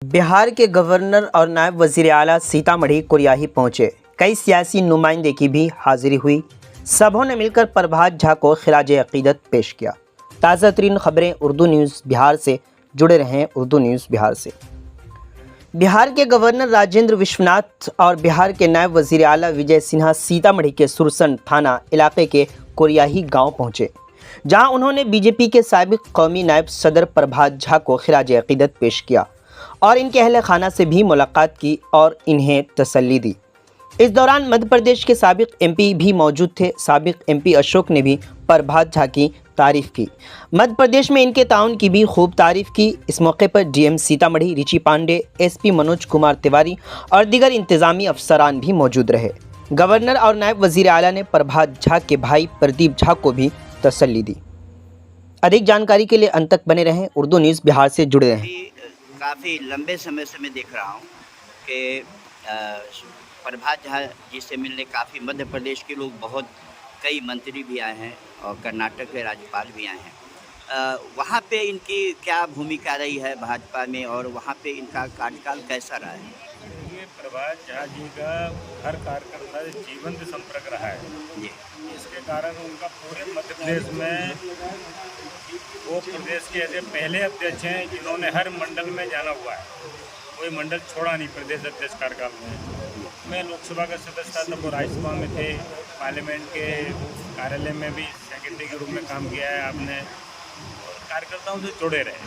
बिहार के गवर्नर और नायब वज़ीर आला सीतामढ़ी कुरियाही पहुंचे। कई सियासी नुमाइंदे की भी हाजिरी हुई। सबों ने मिलकर प्रभात झा को खिराज अकीदत पेश किया। ताज़ा तरीन खबरें उर्दू न्यूज़ बिहार से जुड़े रहें। उर्दू न्यूज़ बिहार से बिहार के गवर्नर राजेंद्र विश्वनाथ और बिहार के नायब वज़ीर आला विजय सिन्हा सीतामढ़ी के सुरसन थाना इलाके के कुरियाही गाँव पहुँचे, जहाँ उन्होंने बीजेपी के साबिक कौमी नायब सदर प्रभात झा को खिराज अकीदत पेश किया और इनके अहले खाना से भी मुलाकात की और इन्हें तसल्ली दी। इस दौरान मध्य प्रदेश के साबिक एमपी भी मौजूद थे। साबिक एमपी अशोक ने भी प्रभात झा की तारीफ़ की। मध्य प्रदेश में इनके ताउन की भी खूब तारीफ़ की। इस मौके पर डीएम सीतामढ़ी रिची पांडे, एसपी मनोज कुमार तिवारी और दीगर इंतज़ामी अफसरान भी मौजूद रहे। गवर्नर और नायब वज़ीर आला ने प्रभात झा के भाई प्रदीप झा को भी तसल्ली दी। अधिक जानकारी के लिए अंत तक बने रहें। उर्दू न्यूज़ बिहार से जुड़े रहें। काफ़ी लंबे समय से मैं देख रहा हूँ कि प्रभात झा जी से मिलने काफ़ी मध्य प्रदेश के लोग, बहुत कई मंत्री भी आए हैं और कर्नाटक के राज्यपाल भी आए हैं। वहाँ पे इनकी क्या भूमिका रही है भाजपा में और वहाँ पे इनका कार्यकाल कैसा रहा है? ये प्रभात झा जी का हर कार्यकर्ता जीवंत संपर्क रहा है जी। इसके कारण उनका पूरे मध्य प्रदेश में वो प्रदेश के ऐसे पहले अध्यक्ष हैं जिन्होंने हर मंडल में जाना हुआ है। कोई मंडल छोड़ा नहीं प्रदेश अध्यक्ष कार्यकाल में। मैं लोकसभा का सदस्य था तब राज्यसभा में थे, पार्लियामेंट के कार्यालय में भी सेक्रेटरी के रूप में काम किया है आपने, और कार्यकर्ताओं से जुड़े रहे।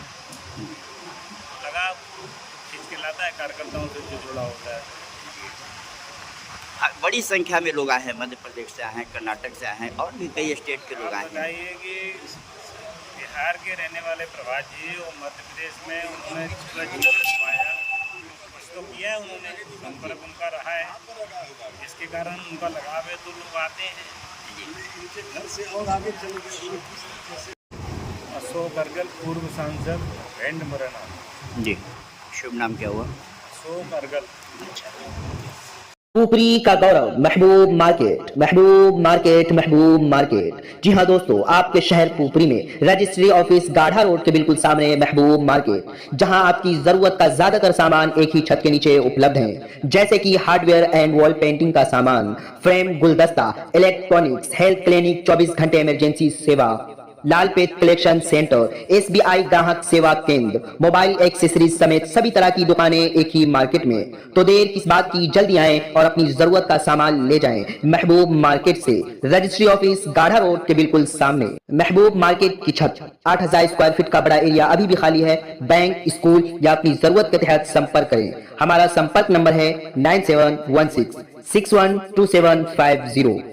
लगाव खींच के लाता है कार्यकर्ताओं से जो जुड़ा होता है। बड़ी संख्या में लोग आए हैं, मध्य प्रदेश से आए हैं, कर्नाटक से आए हैं और भी कई स्टेट के लोग आए हैं। बताइए कि बिहार के रहने वाले प्रभात जी और मध्य प्रदेश में उन्होंने पूरा जीवन पाया, कुछ तो किया है उन्होंने, संपर्क उनका रहा है, जिसके कारण उनका लगाव है तो लोग आते हैं। अशोक अर्गल, पूर्व सांसद भेंड मुरैना जी। शुभ नाम क्या हुआ? अशोक अर्गल। पुपरी का गौरव, महबूब मार्केट, महबूब मार्केट, महबूब मार्केट। जी हाँ दोस्तों, आपके शहर पुपरी में रजिस्ट्री ऑफिस गाढ़ा रोड के बिल्कुल सामने महबूब मार्केट, जहां आपकी जरूरत का ज्यादातर सामान एक ही छत के नीचे उपलब्ध है, जैसे कि हार्डवेयर एंड वॉल पेंटिंग का सामान, फ्रेम, गुलदस्ता, इलेक्ट्रॉनिक्स, हेल्थ क्लिनिक, 24 घंटे इमरजेंसी सेवा, लालपेट कलेक्शन सेंटर, एसबीआई ग्राहक सेवा केंद्र, मोबाइल एक्सेसरीज समेत सभी तरह की दुकानें एक ही मार्केट में। तो देर किस बात की, जल्दी आएं और अपनी जरूरत का सामान ले जाएं। महबूब मार्केट से रजिस्ट्री ऑफिस गाढ़ा रोड के बिल्कुल सामने। महबूब मार्केट की छत 8000 स्क्वायर फीट का बड़ा एरिया अभी भी खाली है। बैंक, स्कूल या अपनी जरूरत के तहत संपर्क करें। हमारा संपर्क नंबर है 9716 612750।